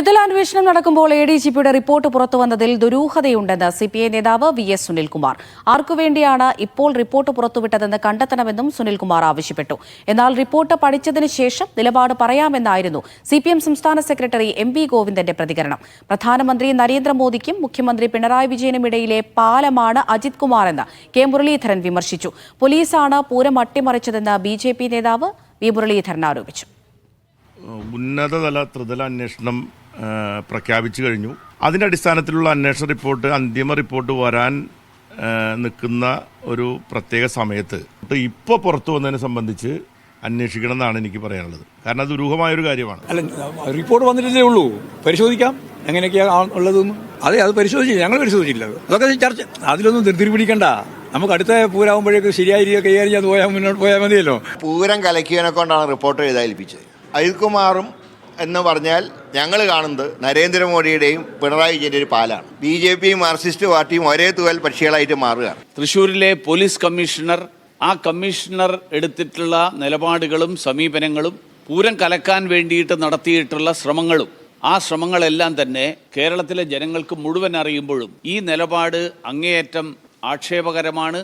ത്രിതലാന്വേഷണം നടക്കുമ്പോൾ എഡിജിപിയുടെ report പുറത്തുവന്നതിൽ ദുരൂഹതയുണ്ടെന്ന് CPI നേതാവ് VS. Sunilkumar. ആർക്കുവേണ്ടിയാണ് ഇപ്പോൾ റിപ്പോർട്ട് പുറത്തുവിട്ടതെന്ന് കണ്ടെത്തണമെന്നും സുനിൽകുമാർ ആവശ്യപ്പെട്ടു. എന്നാൽ റിപ്പോർട്ട് പഠിച്ചതിന് ശേഷം നിലപാട് പറയാമെന്നായിരുന്നു സിപിഎം സംസ്ഥാന സെക്രട്ടറി എം.വി. ഗോവിന്ദന്റെ പ്രതികരണം. പ്രധാനമന്ത്രി നരേന്ദ്രമോദിക്കും മുഖ്യമന്ത്രി പിണറായി വിജയനും ഇടയിലെ പാലമാണ് അജിത് കുമാർ എന്ന് കെ മുരളീധരൻ വിമർശിച്ചു. പോലീസാണ് പൂരം അട്ടിമറിച്ചതെന്ന് ബി.ജെ.പി. നേതാവ് വി. മുരളീധരൻ ആരോപിച്ചു. ഉന്നതതല ത്രിതല അന്വേഷണം പ്രഖ്യാപിച്ചു കഴിഞ്ഞു. അതിൻ്റെ അടിസ്ഥാനത്തിലുള്ള അന്വേഷണ റിപ്പോർട്ട്, അന്തിമ റിപ്പോർട്ട് വരാൻ നിൽക്കുന്ന ഒരു പ്രത്യേക സമയത്ത് ഇപ്പോൾ പുറത്തു വന്നതിനെ സംബന്ധിച്ച് അന്വേഷിക്കണം എന്നാണ് എനിക്ക് പറയാനുള്ളത്. കാരണം അത് ദുരൂഹമായൊരു കാര്യമാണ്. അല്ല, റിപ്പോർട്ട് വന്നിട്ടേ ഉള്ളൂ, പരിശോധിക്കാം എങ്ങനെയൊക്കെയാണ് ഉള്ളതെന്ന്. അത് പരിശോധിച്ചില്ല, ഞങ്ങൾ പരിശോധിച്ചില്ല. അതൊക്കെ ചർച്ച, അതിലൊന്നും ധൃതി പിടിക്കണ്ട. നമുക്ക് അടുത്ത പൂരാകുമ്പോഴേക്ക് ശരിയായ രീതിയിൽ കൈകാര്യം ചെയ്ത് മുന്നോട്ട് പോയാൽ മതിയല്ലോ. പൂരം കലക്കിയവനെ കൊണ്ടാണ് റിപ്പോർട്ട് എഴുതാൽപ്പിച്ചത്. അജിത് കുമാറും എന്ന് പറഞ്ഞാൽ ഞങ്ങൾ കാണുന്നത് നരേന്ദ്രമോദിയുടെയും പിണറായി വിജയൻ്റെ ഒരു പാലാണ്. ബി.ജെ.പിയും മാർക്സിസ്റ്റ് പാർട്ടിയും ഒരേ തൂവൽ പക്ഷികളായിട്ട് മാറുകയാണ്. തൃശ്ശൂരിലെ പോലീസ് കമ്മീഷണർ, ആ കമ്മീഷണർ എടുത്തിട്ടുള്ള നിലപാടുകളും സമീപനങ്ങളും, പൂരം കലക്കാൻ വേണ്ടിയിട്ട് നടത്തിയിട്ടുള്ള ശ്രമങ്ങളും, ആ ശ്രമങ്ങളെല്ലാം തന്നെ കേരളത്തിലെ ജനങ്ങൾക്ക് മുഴുവൻ അറിയുമ്പോഴും ഈ നിലപാട് അങ്ങേയറ്റം ആക്ഷേപകരമാണ്.